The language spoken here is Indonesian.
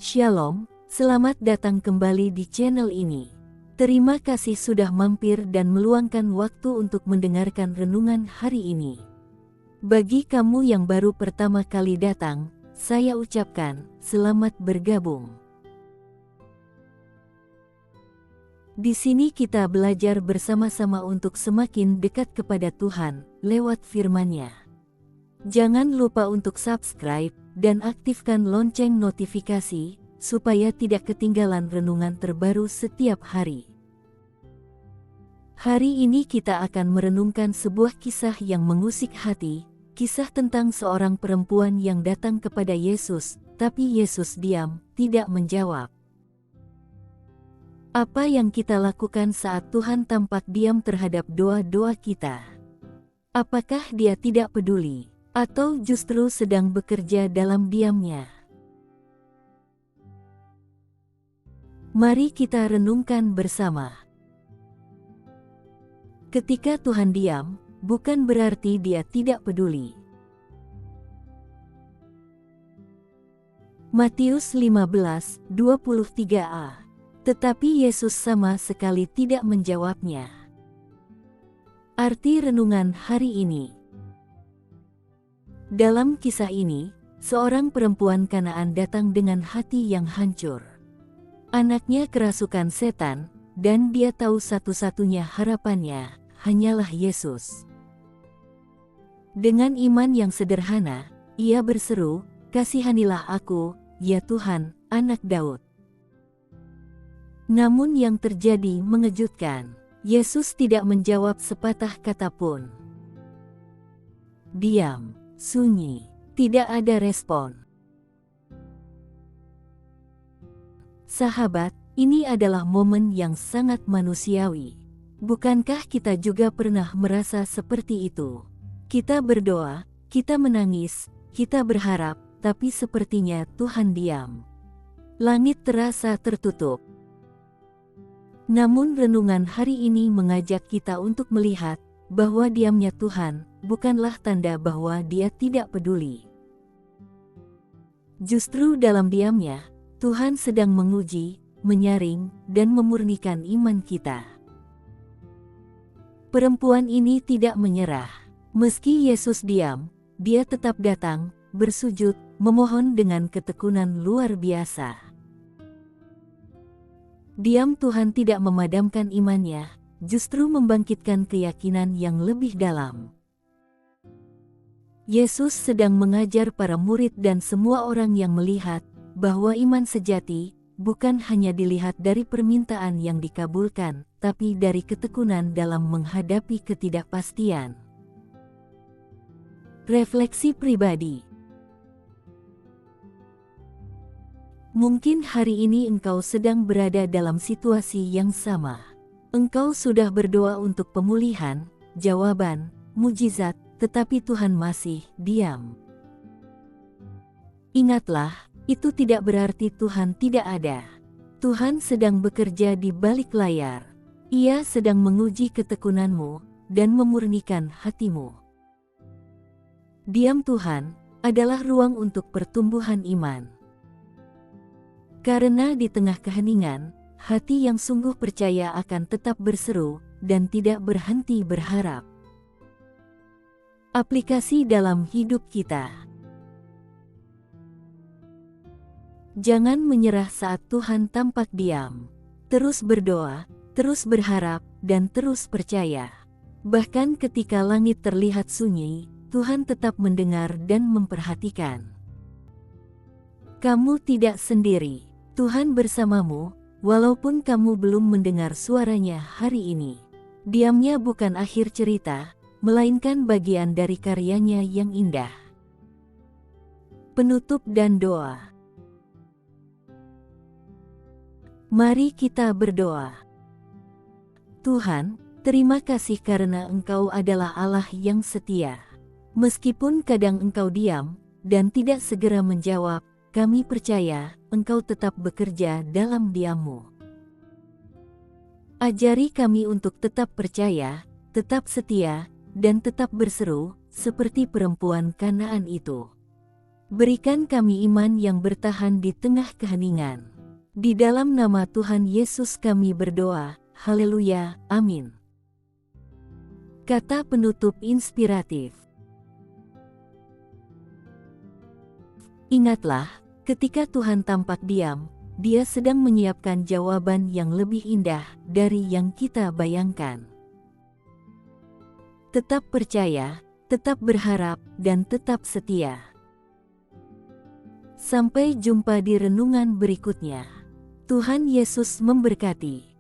Shalom, selamat datang kembali di channel ini. Terima kasih sudah mampir dan meluangkan waktu untuk mendengarkan renungan hari ini. Bagi kamu yang baru pertama kali datang, saya ucapkan selamat bergabung. Di sini kita belajar bersama-sama untuk semakin dekat kepada Tuhan lewat firman-Nya. Jangan lupa untuk subscribe dan aktifkan lonceng notifikasi, supaya tidak ketinggalan renungan terbaru setiap hari. Hari ini kita akan merenungkan sebuah kisah yang mengusik hati, kisah tentang seorang perempuan yang datang kepada Yesus, tapi Yesus diam, tidak menjawab. Apa yang kita lakukan saat Tuhan tampak diam terhadap doa-doa kita? Apakah Dia tidak peduli? Atau justru sedang bekerja dalam diamnya? Mari kita renungkan bersama. Ketika Tuhan diam, bukan berarti Dia tidak peduli. Matius 15:23a. Tetapi Yesus sama sekali tidak menjawabnya. Arti renungan hari ini. Dalam kisah ini, seorang perempuan Kanaan datang dengan hati yang hancur. Anaknya kerasukan setan, dan dia tahu satu-satunya harapannya hanyalah Yesus. Dengan iman yang sederhana, ia berseru, "Kasihanilah aku, ya Tuhan, anak Daud." Namun yang terjadi mengejutkan. Yesus tidak menjawab sepatah kata pun. Diam. Sunyi, tidak ada respon. Sahabat, ini adalah momen yang sangat manusiawi. Bukankah kita juga pernah merasa seperti itu? Kita berdoa, kita menangis, kita berharap, tapi sepertinya Tuhan diam. Langit terasa tertutup. Namun renungan hari ini mengajak kita untuk melihat bahwa diamnya Tuhan bukanlah tanda bahwa Dia tidak peduli. Justru dalam diamnya, Tuhan sedang menguji, menyaring, dan memurnikan iman kita. Perempuan ini tidak menyerah. Meski Yesus diam, dia tetap datang, bersujud, memohon dengan ketekunan luar biasa. Diam Tuhan tidak memadamkan imannya, justru membangkitkan keyakinan yang lebih dalam. Yesus sedang mengajar para murid dan semua orang yang melihat bahwa iman sejati bukan hanya dilihat dari permintaan yang dikabulkan, tapi dari ketekunan dalam menghadapi ketidakpastian. Refleksi pribadi. Mungkin hari ini engkau sedang berada dalam situasi yang sama. Engkau sudah berdoa untuk pemulihan, jawaban, mujizat, tetapi Tuhan masih diam. Ingatlah, itu tidak berarti Tuhan tidak ada. Tuhan sedang bekerja di balik layar. Ia sedang menguji ketekunanmu dan memurnikan hatimu. Diam Tuhan adalah ruang untuk pertumbuhan iman. Karena di tengah keheningan, hati yang sungguh percaya akan tetap berseru dan tidak berhenti berharap. Aplikasi dalam hidup kita. Jangan menyerah saat Tuhan tampak diam. Terus berdoa, terus berharap, dan terus percaya. Bahkan ketika langit terlihat sunyi, Tuhan tetap mendengar dan memperhatikan. Kamu tidak sendiri. Tuhan bersamamu, walaupun kamu belum mendengar suaranya hari ini. Diamnya bukan akhir cerita, melainkan bagian dari karyanya yang indah. Penutup dan doa. Mari kita berdoa. Tuhan, terima kasih karena Engkau adalah Allah yang setia. Meskipun kadang Engkau diam dan tidak segera menjawab, kami percaya Engkau tetap bekerja dalam diam-Mu. Ajari kami untuk tetap percaya, tetap setia, dan tetap berseru, seperti perempuan Kanaan itu. Berikan kami iman yang bertahan di tengah keheningan. Di dalam nama Tuhan Yesus kami berdoa. Haleluya, amin. Kata penutup inspiratif. Ingatlah, ketika Tuhan tampak diam, Dia sedang menyiapkan jawaban yang lebih indah dari yang kita bayangkan. Tetap percaya, tetap berharap, dan tetap setia. Sampai jumpa di renungan berikutnya. Tuhan Yesus memberkati.